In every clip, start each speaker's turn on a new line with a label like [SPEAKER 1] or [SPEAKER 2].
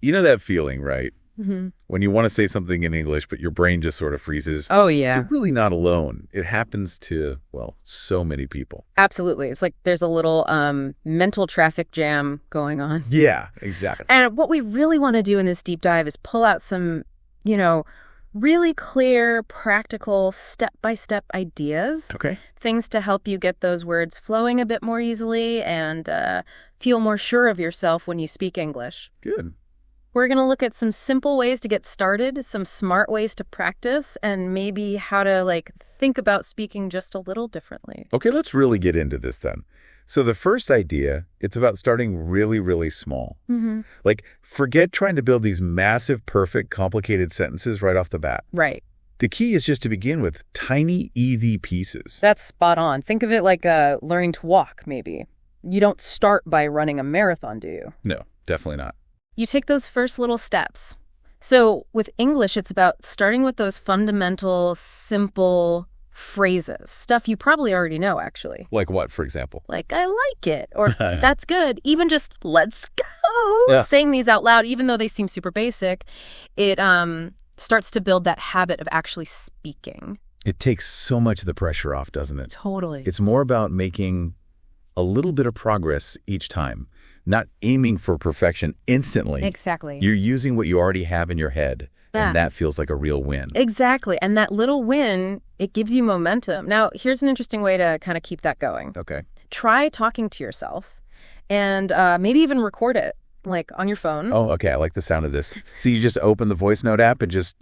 [SPEAKER 1] You know that feeling, right?
[SPEAKER 2] Mm-hmm.
[SPEAKER 1] When you want to say something in English, but your brain just sort of freezes.
[SPEAKER 2] Oh, yeah.
[SPEAKER 1] You're really not alone. It happens to, well, so many people.
[SPEAKER 2] Absolutely. It's like there's a little mental traffic jam going on.
[SPEAKER 1] Yeah, exactly.
[SPEAKER 2] And what we really want to do in this deep dive is pull out some, really clear, practical, step-by-step ideas.
[SPEAKER 1] Okay.
[SPEAKER 2] Things to help you get those words flowing a bit more easily and feel more sure of yourself when you speak English.
[SPEAKER 1] Good.
[SPEAKER 2] We're going to look at some simple ways to get started, some smart ways to practice, and maybe how to think about speaking just a little differently.
[SPEAKER 1] Okay, let's really get into this then. So the first idea, it's about starting really, really small.
[SPEAKER 2] Mm-hmm.
[SPEAKER 1] Forget trying to build these massive, perfect, complicated sentences right off the bat.
[SPEAKER 2] Right.
[SPEAKER 1] The key is just to begin with tiny, easy pieces.
[SPEAKER 2] That's spot on. Think of it like learning to walk, maybe. You don't start by running a marathon, do you?
[SPEAKER 1] No, definitely not.
[SPEAKER 2] You take those first little steps. So with English, it's about starting with those fundamental, simple phrases. Stuff you probably already know, actually.
[SPEAKER 1] Like what, for example?
[SPEAKER 2] Like, I like it, or that's good. Even just, let's go.
[SPEAKER 1] Yeah.
[SPEAKER 2] Saying these out loud, even though they seem super basic, it starts to build that habit of actually speaking.
[SPEAKER 1] It takes so much of the pressure off, doesn't it?
[SPEAKER 2] Totally.
[SPEAKER 1] It's more about making a little bit of progress each time, not aiming for perfection instantly.
[SPEAKER 2] Exactly.
[SPEAKER 1] You're using what you already have in your head,
[SPEAKER 2] Yeah.
[SPEAKER 1] and that feels like a real win.
[SPEAKER 2] Exactly. And that little win, it gives you momentum. Now, here's an interesting way to kind of keep that going.
[SPEAKER 1] Okay.
[SPEAKER 2] Try talking to yourself and maybe even record it, like on your phone.
[SPEAKER 1] Oh, okay. I like the sound of this. So you just open the voice note app and just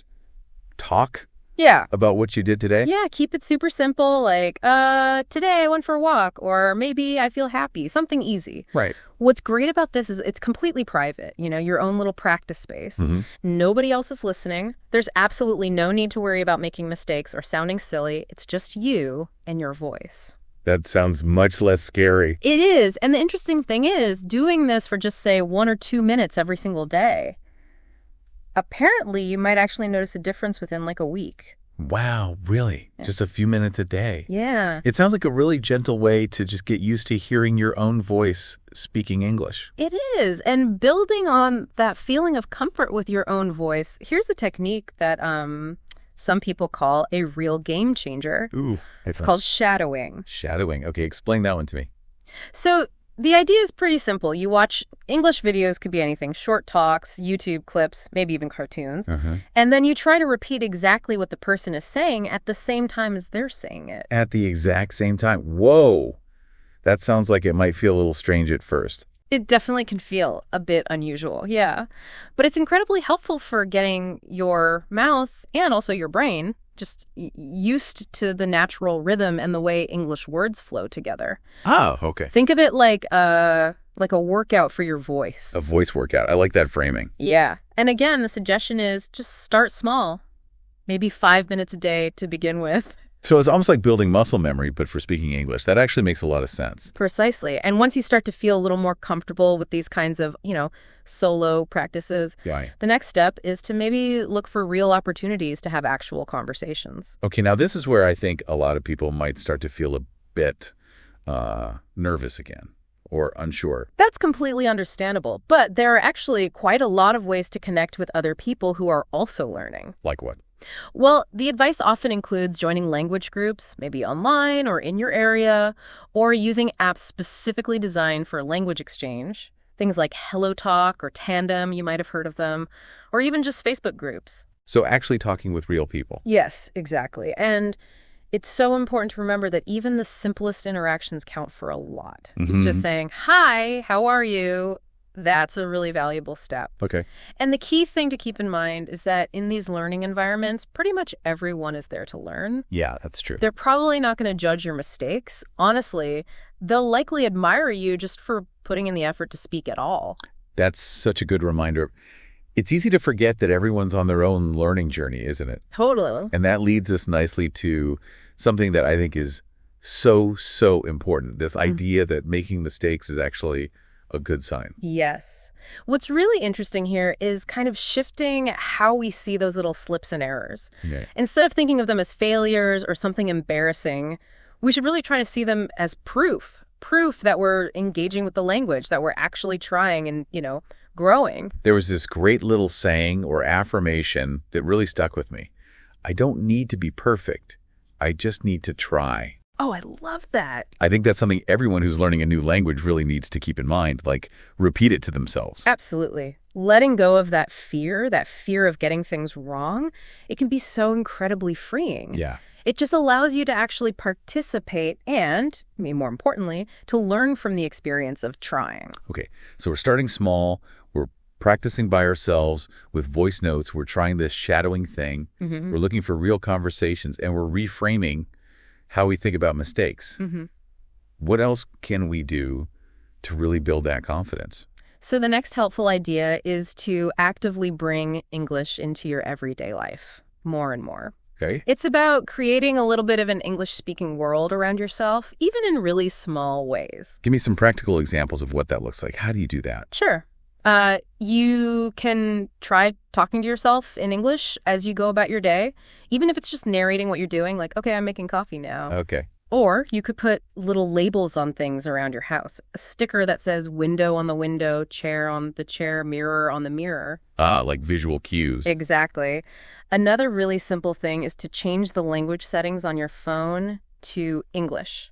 [SPEAKER 1] talk
[SPEAKER 2] Yeah.
[SPEAKER 1] about what you did today?
[SPEAKER 2] Yeah, keep it super simple, like, today I went for a walk, or maybe I feel happy, something easy.
[SPEAKER 1] Right.
[SPEAKER 2] What's great about this is it's completely private, your own little practice space.
[SPEAKER 1] Mm-hmm.
[SPEAKER 2] Nobody else is listening. There's absolutely no need to worry about making mistakes or sounding silly. It's just you and your voice.
[SPEAKER 1] That sounds much less scary.
[SPEAKER 2] It is. And the interesting thing is, doing this for just, say, 1 or 2 minutes every single day, apparently you might actually notice a difference within a week.
[SPEAKER 1] Wow, really?
[SPEAKER 2] Yeah.
[SPEAKER 1] Just a few minutes a day?
[SPEAKER 2] Yeah.
[SPEAKER 1] It sounds like a really gentle way to just get used to hearing your own voice speaking English.
[SPEAKER 2] It is. And building on that feeling of comfort with your own voice, here's a technique that some people call a real game changer.
[SPEAKER 1] Ooh.
[SPEAKER 2] It's called shadowing.
[SPEAKER 1] Shadowing. Okay, explain that one to me.
[SPEAKER 2] So the idea is pretty simple. You watch English videos, could be anything, short talks, YouTube clips, maybe even cartoons.
[SPEAKER 1] Uh-huh.
[SPEAKER 2] And then you try to repeat exactly what the person is saying at the same time as they're saying it.
[SPEAKER 1] At the exact same time. Whoa. That sounds like it might feel a little strange at first.
[SPEAKER 2] It definitely can feel a bit unusual, yeah. But it's incredibly helpful for getting your mouth and also your brain just used to the natural rhythm and the way English words flow together.
[SPEAKER 1] Oh, okay.
[SPEAKER 2] Think of it like a workout for your voice.
[SPEAKER 1] A voice workout. I like that framing.
[SPEAKER 2] Yeah. And again, the suggestion is just start small. Maybe 5 minutes a day to begin with.
[SPEAKER 1] So it's almost like building muscle memory, but for speaking English. That actually makes a lot of sense.
[SPEAKER 2] Precisely. And once you start to feel a little more comfortable with these kinds of, solo practices,
[SPEAKER 1] Yeah.
[SPEAKER 2] the next step is to maybe look for real opportunities to have actual conversations.
[SPEAKER 1] Okay, now this is where I think a lot of people might start to feel a bit nervous again or unsure.
[SPEAKER 2] That's completely understandable. But there are actually quite a lot of ways to connect with other people who are also learning.
[SPEAKER 1] Like what?
[SPEAKER 2] Well, the advice often includes joining language groups, maybe online or in your area, or using apps specifically designed for language exchange. Things like HelloTalk or Tandem, you might have heard of them, or even just Facebook groups.
[SPEAKER 1] So actually talking with real people.
[SPEAKER 2] Yes, exactly. And it's so important to remember that even the simplest interactions count for a lot.
[SPEAKER 1] Mm-hmm.
[SPEAKER 2] Just saying, hi, how are you? That's a really valuable step.
[SPEAKER 1] Okay.
[SPEAKER 2] And the key thing to keep in mind is that in these learning environments, pretty much everyone is there to learn.
[SPEAKER 1] Yeah, that's true.
[SPEAKER 2] They're probably not going to judge your mistakes. Honestly, they'll likely admire you just for putting in the effort to speak at all.
[SPEAKER 1] That's such a good reminder. It's easy to forget that everyone's on their own learning journey, isn't it?
[SPEAKER 2] Totally.
[SPEAKER 1] And that leads us nicely to something that I think is so important. This idea that making mistakes is actually a good sign.
[SPEAKER 2] Yes. What's really interesting here is kind of shifting how we see those little slips and errors.
[SPEAKER 1] Okay.
[SPEAKER 2] Instead of thinking of them as failures or something embarrassing, we should really try to see them as proof that we're engaging with the language, that we're actually trying and, growing.
[SPEAKER 1] There was this great little saying or affirmation that really stuck with me. I don't need to be perfect. I just need to try.
[SPEAKER 2] Oh, I love that.
[SPEAKER 1] I think that's something everyone who's learning a new language really needs to keep in mind, like repeat it to themselves.
[SPEAKER 2] Absolutely. Letting go of that fear of getting things wrong, it can be so incredibly freeing.
[SPEAKER 1] Yeah.
[SPEAKER 2] It just allows you to actually participate and, more importantly, to learn from the experience of trying.
[SPEAKER 1] Okay, so we're starting small. We're practicing by ourselves with voice notes. We're trying this shadowing thing.
[SPEAKER 2] Mm-hmm.
[SPEAKER 1] We're looking for real conversations, and we're reframing how we think about mistakes.
[SPEAKER 2] Mm-hmm.
[SPEAKER 1] What else can we do to really build that confidence?
[SPEAKER 2] So the next helpful idea is to actively bring English into your everyday life more and more.
[SPEAKER 1] Okay.
[SPEAKER 2] It's about creating a little bit of an English-speaking world around yourself, even in really small ways.
[SPEAKER 1] Give me some practical examples of what that looks like. How do you do that?
[SPEAKER 2] Sure. You can try talking to yourself in English as you go about your day, even if it's just narrating what you're doing, like, okay, I'm making coffee now.
[SPEAKER 1] Okay.
[SPEAKER 2] Or you could put little labels on things around your house. A sticker that says window on the window, chair on the chair, mirror on the mirror.
[SPEAKER 1] Like visual cues.
[SPEAKER 2] Exactly. Another really simple thing is to change the language settings on your phone to English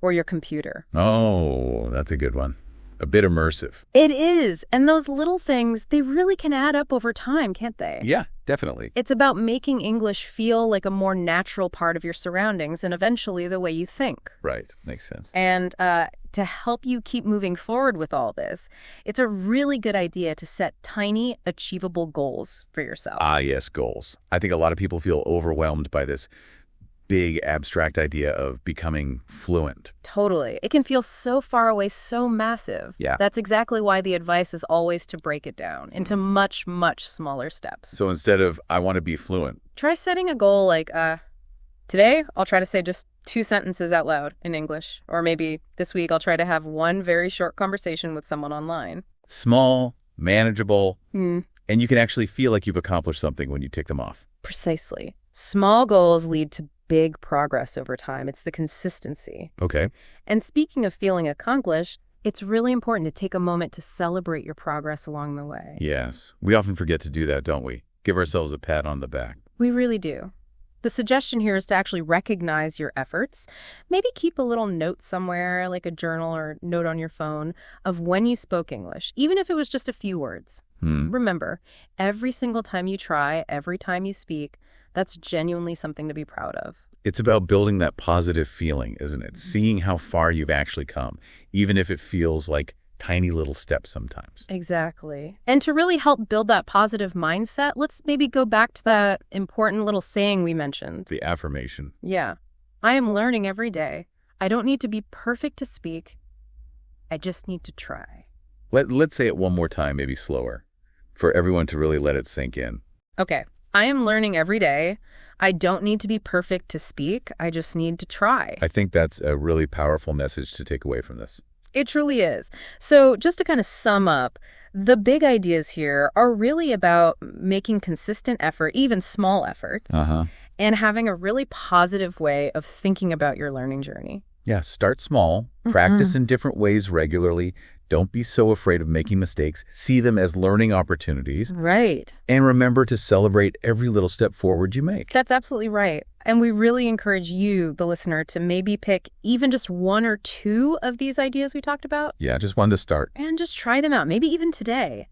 [SPEAKER 2] or your computer.
[SPEAKER 1] Oh, that's a good one. A bit immersive.
[SPEAKER 2] It is. And those little things, they really can add up over time, can't they?
[SPEAKER 1] Yeah, definitely.
[SPEAKER 2] It's about making English feel like a more natural part of your surroundings and eventually the way you think.
[SPEAKER 1] Right. Makes sense.
[SPEAKER 2] And to help you keep moving forward with all this, it's a really good idea to set tiny, achievable goals for yourself.
[SPEAKER 1] Yes, goals. I think a lot of people feel overwhelmed by this big abstract idea of becoming fluent.
[SPEAKER 2] Totally. It can feel so far away, so massive.
[SPEAKER 1] Yeah.
[SPEAKER 2] That's exactly why the advice is always to break it down into much, much smaller steps.
[SPEAKER 1] So instead of, I want to be fluent.
[SPEAKER 2] Try setting a goal like, today I'll try to say just 2 sentences out loud in English. Or maybe this week I'll try to have one very short conversation with someone online.
[SPEAKER 1] Small, manageable, and you can actually feel like you've accomplished something when you tick them off.
[SPEAKER 2] Precisely. Small goals lead to big progress over time. It's the consistency.
[SPEAKER 1] Okay.
[SPEAKER 2] And speaking of feeling accomplished, it's really important to take a moment to celebrate your progress along the way.
[SPEAKER 1] Yes. We often forget to do that, don't we? Give ourselves a pat on the back.
[SPEAKER 2] We really do. The suggestion here is to actually recognize your efforts. Maybe keep a little note somewhere, like a journal or note on your phone, of when you spoke English, even if it was just a few words. Remember, every single time you try, every time you speak, that's genuinely something to be proud of.
[SPEAKER 1] It's about building that positive feeling, isn't it? Seeing how far you've actually come, even if it feels like tiny little steps sometimes.
[SPEAKER 2] Exactly. And to really help build that positive mindset, let's maybe go back to that important little saying we mentioned.
[SPEAKER 1] The affirmation.
[SPEAKER 2] Yeah. I am learning every day. I don't need to be perfect to speak. I just need to try.
[SPEAKER 1] Let's say it one more time, maybe slower, for everyone to really let it sink in.
[SPEAKER 2] Okay. I am learning every day. I don't need to be perfect to speak. I just need to try.
[SPEAKER 1] I think that's a really powerful message to take away from this.
[SPEAKER 2] It truly is. So just to kind of sum up, the big ideas here are really about making consistent effort, even small effort, and having a really positive way of thinking about your learning journey.
[SPEAKER 1] Yeah, start small, practice in different ways regularly. Don't be so afraid of making mistakes. See them as learning opportunities.
[SPEAKER 2] Right.
[SPEAKER 1] And remember to celebrate every little step forward you make.
[SPEAKER 2] That's absolutely right. And we really encourage you, the listener, to maybe pick even just 1 or 2 of these ideas we talked about.
[SPEAKER 1] Yeah, just one to start.
[SPEAKER 2] And just try them out, maybe even today.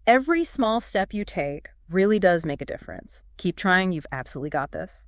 [SPEAKER 2] Every small step you take really does make a difference. Keep trying. You've absolutely got this.